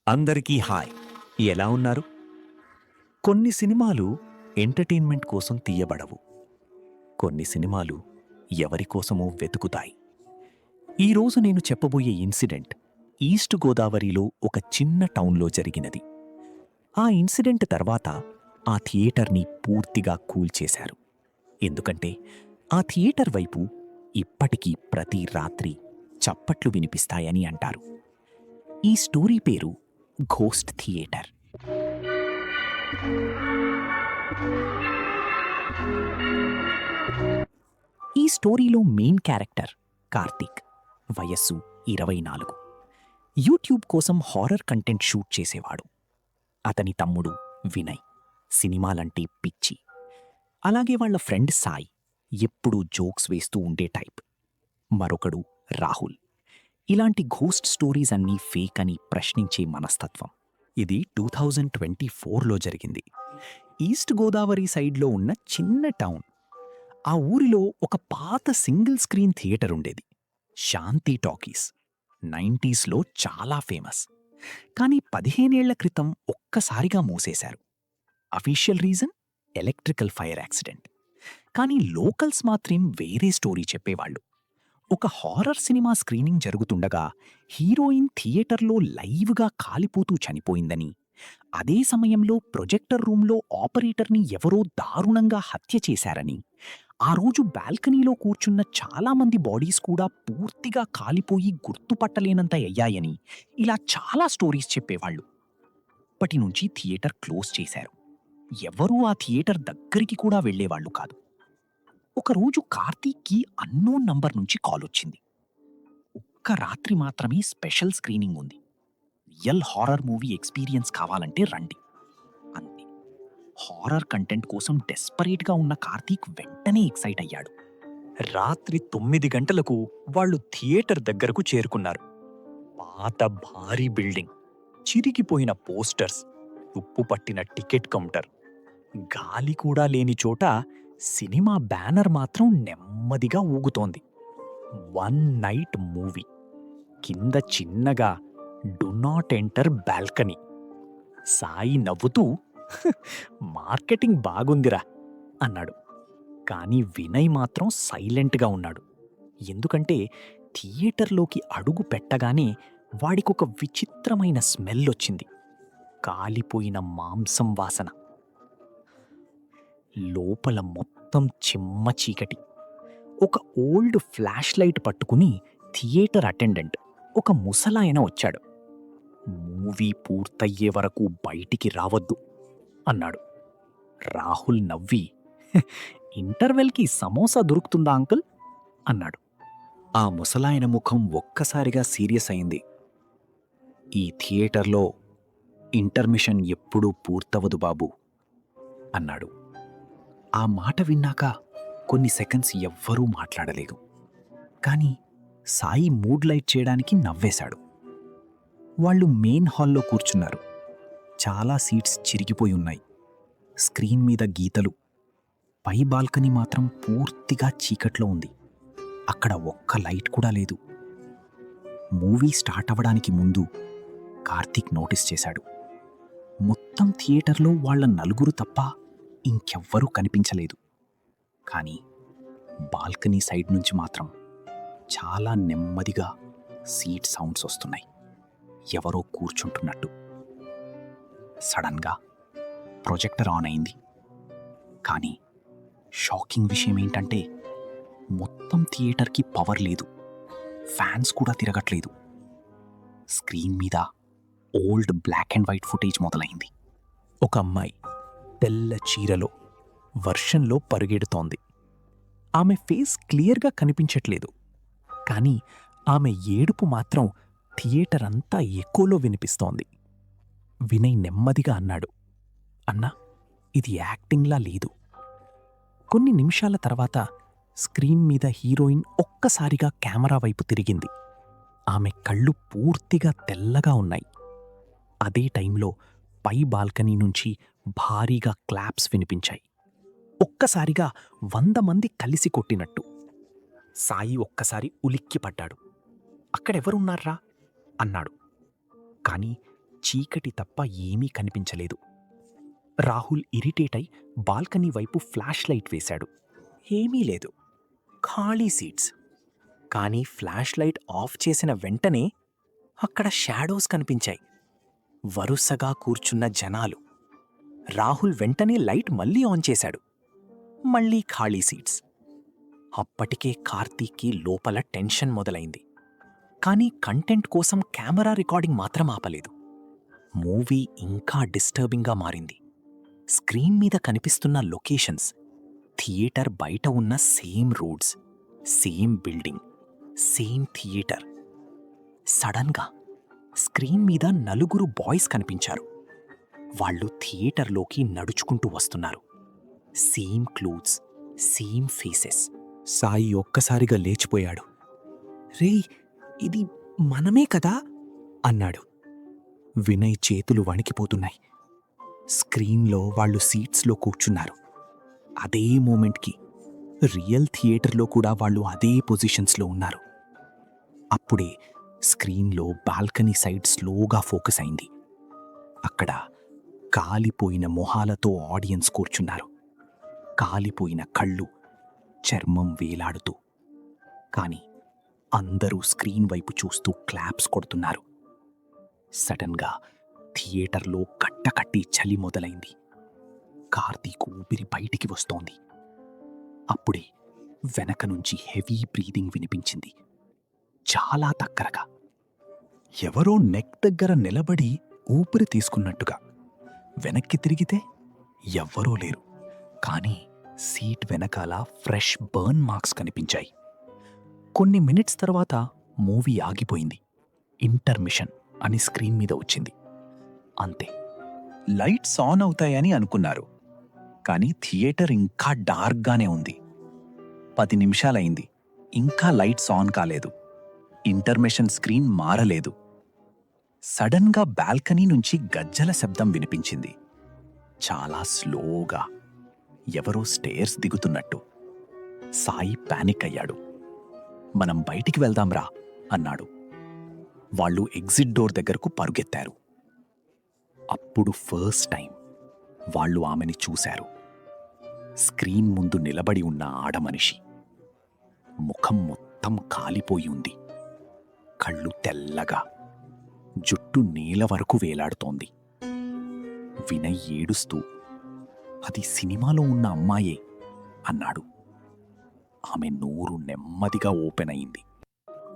అందరికీ హాయ్. ఎలా ఉన్నారు? కొన్ని సినిమాలు ఎంటర్టైన్మెంట్ కోసం తీయబడవు. కొన్ని సినిమాలు ఎవరి కోసమో వెతుకుతాయి. ఈరోజు నేను చెప్పబోయే ఇన్సిడెంట్ ఈస్ట్ గోదావరిలో ఒక చిన్న టౌన్లో జరిగినది. ఆ ఇన్సిడెంట్ తర్వాత ఆ థియేటర్ని పూర్తిగా కూల్చేశారు. ఎందుకంటే ఆ థియేటర్ వైపు ఇప్పటికీ ప్రతి రాత్రి చప్పట్లు వినిపిస్తాయని అంటారు. ఈ స్టోరీ పేరు ఘోస్ట్ థియేటర్. ఈ స్టోరీలో మెయిన్ క్యారెక్టర్ కార్తీక్. వయస్సు 24. యూట్యూబ్ కోసం హారర్ కంటెంట్ షూట్ చేసేవాడు. అతని తమ్ముడు వినయ్ సినిమాలంటే పిచ్చి. అలాగే వాళ్ళ ఫ్రెండ్ సాయి ఎప్పుడూ జోక్స్ వేస్తూ ఉండే టైప్. మరొకడు రాహుల్. ఇలాంటి ఘోస్ట్ స్టోరీస్ అన్నీ ఫేక్ అని ప్రశ్నించే మనస్తత్వం. ఇది 2024లో జరిగింది. ఈస్ట్ గోదావరి సైడ్లో ఉన్న చిన్న టౌన్. ఆ ఊరిలో ఒక పాత సింగిల్ స్క్రీన్ థియేటర్ ఉండేది, శాంతి టాకీస్. 90స్లో చాలా ఫేమస్. కానీ 15 ఏళ్ల క్రితం ఒక్కసారిగా మూసేశారు. Official reason electrical fire accident. కానీ లోకల్స్ మాత్రం వేరే స్టోరీ చెప్పేవాళ్ళు. ఒక హారర్ సినిమా స్క్రీనింగ్ జరుగుతుండగా హీరోయిన్ థియేటర్లో లైవ్గా కాలిపోతూ చనిపోయిందని, అదే సమయంలో ప్రొజెక్టర్ రూంలో ఆపరేటర్ని ఎవరో దారుణంగా హత్య చేశారని, ఆ రోజు బాల్కనీలో కూర్చున్న చాలామంది బాడీస్ కూడా పూర్తిగా కాలిపోయి గుర్తుపట్టలేనంత అయ్యాయని ఇలా చాలా స్టోరీస్ చెప్పేవాళ్ళు. అప్పటి నుంచి థియేటర్ క్లోజ్ చేశారు. ఎవరూ ఆ థియేటర్ దగ్గరికి కూడా వెళ్లేవాళ్లు కాదు. ఒకరోజు కార్తీక్కి అన్నోన్ నంబర్ నుంచి కాల్ వచ్చింది. ఒక్క రాత్రి మాత్రమే స్పెషల్ స్క్రీనింగ్ ఉంది. రియల్ హారర్ మూవీ ఎక్స్పీరియన్స్ కావాలంటే రండి అంతే. హారర్ కంటెంట్ కోసం డెస్పరేట్గా ఉన్న కార్తీక్ వెంటనే ఎక్సైట్ అయ్యాడు. రాత్రి 9 గంటలకు వాళ్ళు థియేటర్ దగ్గరకు చేరుకున్నారు. పాత భారీ బిల్డింగ్, చిరిగిపోయిన పోస్టర్స్, ఉప్పు పట్టిన టికెట్ కౌంటర్, గాలి కూడా లేని చోట సినిమా బ్యానర్ మాత్రం నెమ్మదిగా ఊగుతోంది. 1 నైట్ మూవీ. కింద చిన్నగా do not enter balcony. Sai నవ్వుతూ మార్కెటింగ్ బాగుందిరా అన్నాడు. కానీ వినయ్ మాత్రం సైలెంట్గా ఉన్నాడు. ఎందుకంటే థియేటర్లోకి అడుగు పెట్టగానే వాడికొక విచిత్రమైన స్మెల్ వచ్చింది. కాలిపోయిన మాంసం వాసన. లోపల మొత్తం చిమ్మ చీకటి. ఒక ఓల్డ్ ఫ్లాష్ లైట్ పట్టుకుని థియేటర్ అటెండెంట్, ఒక ముసలాయన వచ్చాడు. మూవీ పూర్తయ్యే వరకు బయటికి రావద్దు అన్నాడు. రాహుల్ నవ్వి, ఇంటర్వెల్కి సమోసా దొరుకుతుందా అంకుల్ అన్నాడు. ఆ ముసలాయన ముఖం ఒక్కసారిగా సీరియస్ అయింది. ఈ థియేటర్లో ఇంటర్మిషన్ ఎప్పుడూ పూర్తవదు బాబు అన్నాడు. ఆ మాట విన్నాక కొన్ని సెకండ్స్ ఎవ్వరూ మాట్లాడలేదు. కానీ సాయి మూడ్ లైట్ చేయడానికి నవ్వేశాడు. వాళ్ళు మెయిన్ హాల్లో కూర్చున్నారు. చాలా సీట్స్ చిరిగిపోయి ఉన్నాయి. స్క్రీన్ మీద గీతలు. పై బాల్కనీ మాత్రం పూర్తిగా చీకట్లో ఉంది. అక్కడ ఒక్క లైట్ కూడా లేదు. మూవీ స్టార్ట్ అవ్వడానికి ముందు కార్తీక్ నోటీస్ చేశాడు. మొత్తం థియేటర్లో వాళ్ళ నలుగురు తప్ప ఇంకెవ్వరూ కనిపించలేదు. కానీ బాల్కనీ సైడ్ నుంచి మాత్రం చాలా నెమ్మదిగా సీట్ సౌండ్స్ వస్తున్నాయి. ఎవరో కూర్చుంటున్నట్టు. సడన్గా ప్రొజెక్టర్ ఆన్ అయింది. కానీ షాకింగ్ విషయం ఏంటంటే మొత్తం థియేటర్కి పవర్ లేదు. ఫ్యాన్స్ కూడా తిరగట్లేదు. స్క్రీన్ మీద old black and white footage మొదలైంది. ఒక అమ్మాయి తెల్ల చీరలో వర్షంలో పరుగెడుతోంది. ఆమె ఫేస్ క్లియర్గా కనిపించట్లేదు. కానీ ఆమె ఏడుపు మాత్రం థియేటర్ అంతా ఎకోలో వినిపిస్తోంది. వినయ్ నెమ్మదిగా అన్నాడు, అన్నా, ఇది యాక్టింగ్లా లేదు. కొన్ని నిమిషాల తర్వాత స్క్రీన్ మీద హీరోయిన్ ఒక్కసారిగా కెమెరా వైపు తిరిగింది. ఆమె కళ్ళు పూర్తిగా తెల్లగా ఉన్నాయి. అదే టైంలో పై బాల్కనీ నుంచి భారీగా క్లాప్స్ వినిపించాయి. ఒక్కసారిగా 100 మంది కలిసి కొట్టినట్టు. సాయి ఒక్కసారి ఉలిక్కిపడ్డాడు. అక్కడెవరున్నారా అన్నాడు. కానీ చీకటి తప్ప ఏమీ కనిపించలేదు. రాహుల్ ఇరిటేట్ అయి బాల్కనీ వైపు ఫ్లాష్ లైట్ వేశాడు. ఏమీ లేదు, ఖాళీ సీట్స్. కానీ ఫ్లాష్ లైట్ ఆఫ్ చేసిన వెంటనే అక్కడ షాడోస్ కనిపించాయి. వరుసగా కూర్చున్న జనాలు. రాహుల్ వెంటనే లైట్ మళ్ళీ ఆన్ చేశాడు. మళ్ళీ ఖాళీ సీట్స్. అప్పటికే కార్తీక్కి లోపల టెన్షన్ మొదలైంది. కానీ కంటెంట్ కోసం కెమెరా రికార్డింగ్ మాత్రం ఆపలేదు. మూవీ ఇంకా డిస్టర్బింగ్గా మారింది. స్క్రీన్ మీద కనిపిస్తున్న లొకేషన్స్, థియేటర్ బయట ఉన్న same roads, same building, same theatre. సడన్గా స్క్రీన్ మీద నలుగురు బాయ్స్ కనిపించారు. వాళ్ళు థియేటర్లోకి నడుచుకుంటూ వస్తున్నారు. Same clothes, same faces. Sai ఒక్కసారిగా లేచిపోయాడు. రేయ్, ఇది మనమే కదా అన్నాడు. వినయ్ చేతులు వణికిపోతున్నాయి. స్క్రీన్లో వాళ్ళు సీట్స్లో కూర్చున్నారు. అదే మూమెంట్కి రియల్ థియేటర్లో కూడా వాళ్ళు అదే పొజిషన్స్లో ఉన్నారు. అప్పుడే స్క్రీన్లో బాల్కనీ సైడ్ స్లోగా ఫోకస్ అయింది. అక్కడ కాలిపోయిన మొహాలతో ఆడియన్స్ కూర్చున్నారు. కాలిపోయిన కళ్ళు, చర్మం వేలాడుతూ. కానీ అందరూ స్క్రీన్ వైపు చూస్తూ క్లాప్స్ కొడుతున్నారు. సడన్గా థియేటర్లో కట్టకట్టి చలి మొదలైంది. కార్తీక్ ఊపిరి బయటికి వస్తోంది. అప్పుడే వెనక నుంచి హెవీ బ్రీదింగ్ వినిపించింది, చాలా దగ్గరగా. ఎవరో నెక్ దగ్గర నిలబడి ఊపిరి తీసుకున్నట్టుగా. వెనక్కి తిరిగితే ఎవ్వరూ లేరు. కానీ సీట్ వెనకాల ఫ్రెష్ బర్న్ మార్క్స్ కనిపించాయి. కొన్ని మినిట్స్ తర్వాత మూవీ ఆగిపోయింది. ఇంటర్మిషన్ అని స్క్రీన్ మీద వచ్చింది. అంతే. లైట్స్ ఆన్ అవుతాయని అనుకున్నారు. కానీ థియేటర్ ఇంకా డార్క్గానే ఉంది. 10 నిమిషాలైంది, ఇంకా లైట్స్ ఆన్ కాలేదు. ఇంటర్మిషన్ స్క్రీన్ మారలేదు. సడన్గా బాల్కనీ నుంచి గజ్జల శబ్దం వినిపించింది. చాలా స్లోగా, ఎవరో స్టేర్స్ దిగుతున్నట్టు. సాయి పానిక్ అయ్యాడు. మనం బయటికి వెళ్దాంరా అన్నాడు. వాళ్ళు ఎగ్జిట్ డోర్ దగ్గరకు పరుగెత్తారు. అప్పుడు ఫస్ట్ టైం వాళ్ళు ఆమెని చూశారు. స్క్రీన్ ముందు నిలబడి ఉన్న ఆడమనిషి. ముఖం మొత్తం కాలిపోయి ఉంది. కళ్ళు తెల్లగా, జుట్టు నేల వరకు వేలాడుతోంది. వినయ్ ఏడుస్తూ, అది సినిమాలో ఉన్న అమ్మాయే అన్నాడు. ఆమె నోరు నెమ్మదిగా ఓపెన్ అయింది.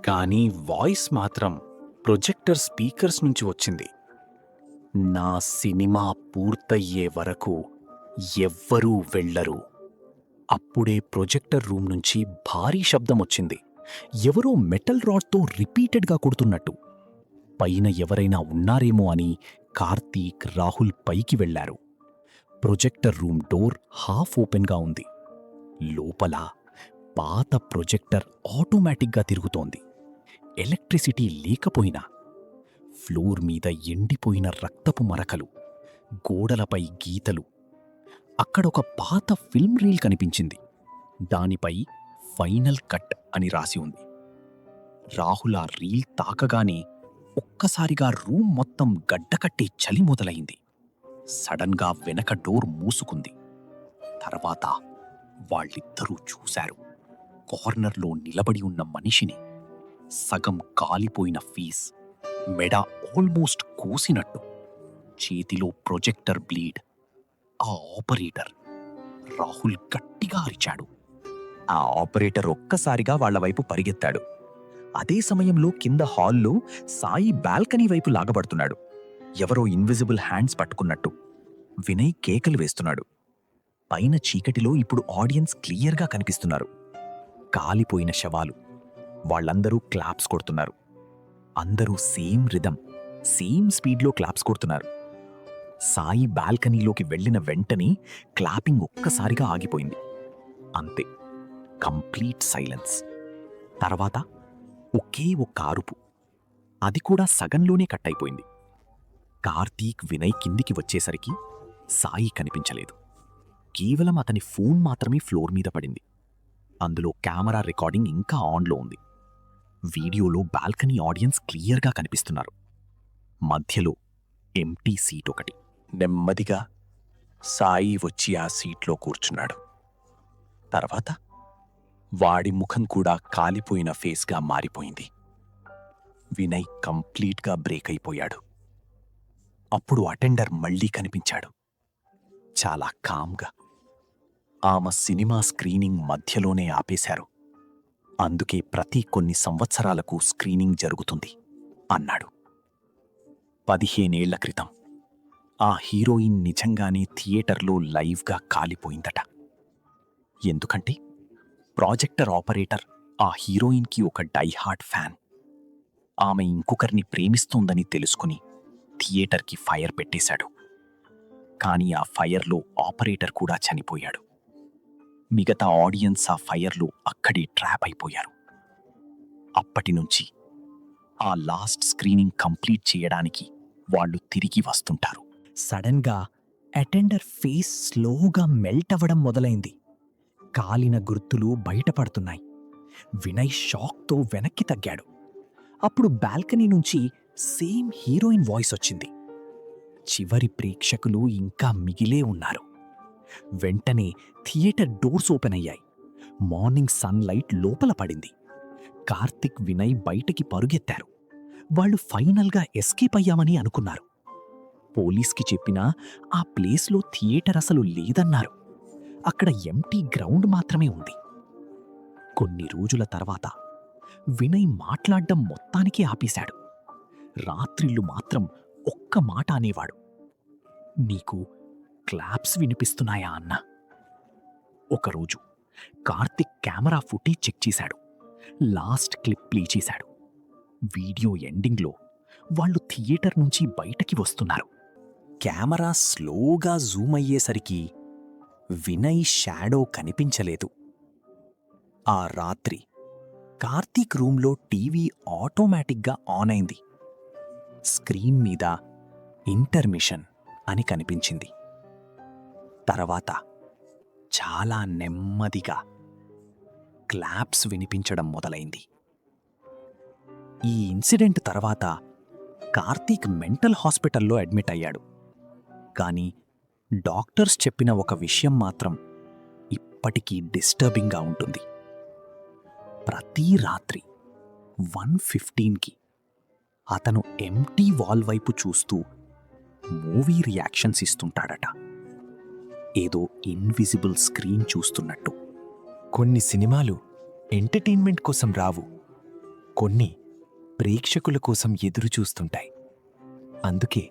కానీ వాయిస్ మాత్రం ప్రొజెక్టర్ స్పీకర్స్ నుంచి వచ్చింది. నా సినిమా పూర్తయ్యే వరకు ఎవ్వరూ వెళ్లరు. అప్పుడే ప్రొజెక్టర్ రూమ్ నుంచి భారీ శబ్దం వచ్చింది. ఎవరో మెటల్ రాడ్తో రిపీటెడ్గా కొడుతున్నట్టు. పైన ఎవరైనా ఉన్నారేమో అని కార్తీక్, రాహుల్ పైకి వెళ్లారు. ప్రొజెక్టర్ రూమ్ డోర్ హాఫ్ ఓపెన్గా ఉంది. లోపల పాత ప్రొజెక్టర్ ఆటోమేటిక్గా తిరుగుతోంది. ఎలక్ట్రిసిటీ లేకపోయినా. ఫ్లోర్ మీద ఎండిపోయిన రక్తపు మరకలు, గోడలపై గీతలు. అక్కడొక పాత ఫిల్మ్ రీల్ కనిపించింది. దానిపై ఫైనల్ కట్ అని రాసి ఉంది. రాహుల్ ఆ రీల్ తాకగానే ఒక్కసారిగా రూమ్ మొత్తం గడ్డకట్టే చలి మొదలైంది. సడన్గా వెనక డోర్ మూసుకుంది. తర్వాత వాళ్ళిద్దరూ చూశారు. కార్నర్లో నిలబడి ఉన్న మనిషిని. సగం కాలిపోయిన ఫేస్, మెడ ఆల్మోస్ట్ కోసినట్టు. చేతిలో ప్రొజెక్టర్ బ్లీడ్. ఆ ఆపరేటర్. రాహుల్ గట్టిగా అరిచాడు. ఆ ఆపరేటర్ ఒక్కసారిగా వాళ్ల వైపు పరిగెత్తాడు. అదే సమయంలో కింద హాల్లో సాయి బాల్కనీ వైపు లాగబడుతున్నాడు. ఎవరో ఇన్విజిబుల్ హ్యాండ్స్ పట్టుకున్నట్టు. వినయ్ కేకలు వేస్తున్నాడు. పైన చీకటిలో ఇప్పుడు ఆడియన్స్ క్లియర్గా కనిపిస్తున్నారు. కాలిపోయిన శవాలు. వాళ్ళందరూ క్లాప్స్ కొడుతున్నారు. అందరూ సేమ్ రిథమ్, సేమ్ స్పీడ్లో క్లాప్స్ కొడుతున్నారు. సాయి బాల్కనీలోకి వెళ్లిన వెంటనే క్లాపింగ్ ఒక్కసారిగా ఆగిపోయింది. అంతే, కంప్లీట్ సైలెన్స్. తర్వాత ఒకే ఒక్క అరుపు. అది కూడా సగంలోనే కట్ అయిపోయింది. కార్తీక్, వినయ్ కిందికి వచ్చేసరికి సాయి కనిపించలేదు. కేవలం అతని ఫోన్ మాత్రమే ఫ్లోర్ మీద పడింది. అందులో కెమెరా రికార్డింగ్ ఇంకా ఆన్లో ఉంది. వీడియోలో బాల్కనీ ఆడియన్స్ క్లియర్గా కనిపిస్తున్నారు. మధ్యలో ఎంప్టీ సీట్ ఒకటి. నెమ్మదిగా సాయి వచ్చి ఆ సీట్లో కూర్చున్నాడు. తర్వాత వాడి ముఖం కూడా కాలిపోయిన ఫేస్గా మారిపోయింది. వినయ్ కంప్లీట్గా బ్రేక్ అయిపోయాడు. అప్పుడు అటెండర్ మళ్ళీ కనిపించాడు, చాలా కామ్గా. ఆమె సినిమా స్క్రీనింగ్ మధ్యలోనే ఆపేశారు. అందుకే ప్రతి కొన్ని సంవత్సరాలకు స్క్రీనింగ్ జరుగుతుంది అన్నాడు. 15 ఏళ్ల క్రితం ఆ హీరోయిన్ నిజంగానే థియేటర్లో లైవ్గా కాలిపోయిందట. ఎందుకంటే ప్రాజెక్టర్ ఆపరేటర్ ఆ హీరోయిన్కి ఒక డైహార్డ్ ఫ్యాన్. ఆమె ఇంకొకరిని ప్రేమిస్తోందని తెలుసుకుని థియేటర్కి ఫైర్ పెట్టేశాడు. కానీ ఆ ఫైర్లో ఆపరేటర్ కూడా చనిపోయాడు. మిగతా ఆడియన్స్ ఆ ఫైర్లో అక్కడే ట్రాప్ అయిపోయారు. అప్పటినుంచి ఆ లాస్ట్ స్క్రీనింగ్ కంప్లీట్ చేయడానికి వాళ్ళు తిరిగి వస్తుంటారు. సడన్గా అటెండర్ ఫేస్ స్లోగా మెల్ట్ అవ్వడం మొదలైంది. కాలిన గుర్తులు బయటపడుతున్నాయి. వినయ్ షాక్తో వెనక్కి తగ్గాడు. అప్పుడు బాల్కనీ నుంచి సేమ్ హీరోయిన్ వాయిస్ వచ్చింది. చివరి ప్రేక్షకులు ఇంకా మిగిలే ఉన్నారు. వెంటనే థియేటర్ డోర్స్ ఓపెన్ అయ్యాయి. మార్నింగ్ సన్లైట్ లోపల పడింది. కార్తిక్, వినయ్ బయటికి పరుగెత్తారు. వాళ్ళు ఫైనల్గా ఎస్కేప్ అయ్యామని అనుకున్నారు. పోలీస్కి చెప్పినా ఆ ప్లేస్లో థియేటర్ అసలు లేదన్నారు. అక్కడ ఎంటీ గ్రౌండ్ మాత్రమే ఉంది. కొన్ని రోజుల తర్వాత వినయ్ మాట్లాడ్డం మొత్తానికి ఆపేశాడు. రాత్రిళ్ళు మాత్రం ఒక్క మాట అనేవాడు, నీకు క్లాప్స్ వినిపిస్తున్నాయా అన్న. ఒకరోజు కార్తిక్ కెమెరా ఫుటేజ్ చెక్ చేశాడు. లాస్ట్ క్లిప్ ప్లే చేశాడు. వీడియో ఎండింగ్లో వాళ్ళు థియేటర్ నుంచి బయటకి వస్తున్నారు. కెమెరా స్లోగా జూమ్ అయ్యేసరికి వినయ్ షాడో కనిపించలేదు. ఆ రాత్రి కార్తీక్ రూంలో టీవీ ఆటోమేటిక్గా ఆన్ అయింది. స్క్రీన్ మీద ఇంటర్మిషన్ అని కనిపించింది. తర్వాత చాలా నెమ్మదిగా క్లాప్స్ వినిపించడం మొదలైంది. ఈ ఇన్సిడెంట్ తర్వాత కార్తీక్ మెంటల్ హాస్పిటల్లో అడ్మిట్ అయ్యాడు. కానీ డాక్టర్స్ చెప్పిన ఒక విషయం మాత్రం ఇప్పటికీ డిస్టర్బింగ్గా ఉంటుంది. ప్రతి రాత్రి 1:15కి అతను ఎంటీ వాల్ వైపు చూస్తూ మూవీ రియాక్షన్స్ ఇస్తుంటాడట, ఏదో ఇన్విజిబుల్ స్క్రీన్ చూస్తున్నట్టు. కొన్ని సినిమాలు ఎంటర్టైన్మెంట్ కోసం రావు, కొన్ని ప్రేక్షకుల కోసం ఎదురు చూస్తుంటాయి. అందుకే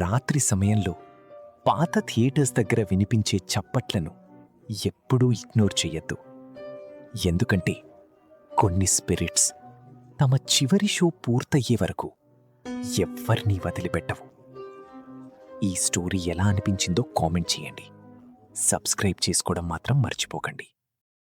రాత్రి సమయంలో పాత థియేటర్స్ దగ్గర వినిపించే చప్పట్లను ఎప్పుడూ ఇగ్నోర్ చెయ్యొద్దు. ఎందుకంటే కొన్ని స్పిరిట్స్ తమ చివరి షో పూర్తయ్యే వరకు ఎవ్వరినీ వదిలిపెట్టవు. ఈ స్టోరీ ఎలా అనిపించిందో కామెంట్ చేయండి. సబ్స్క్రైబ్ చేసుకోవడం మాత్రం మర్చిపోకండి.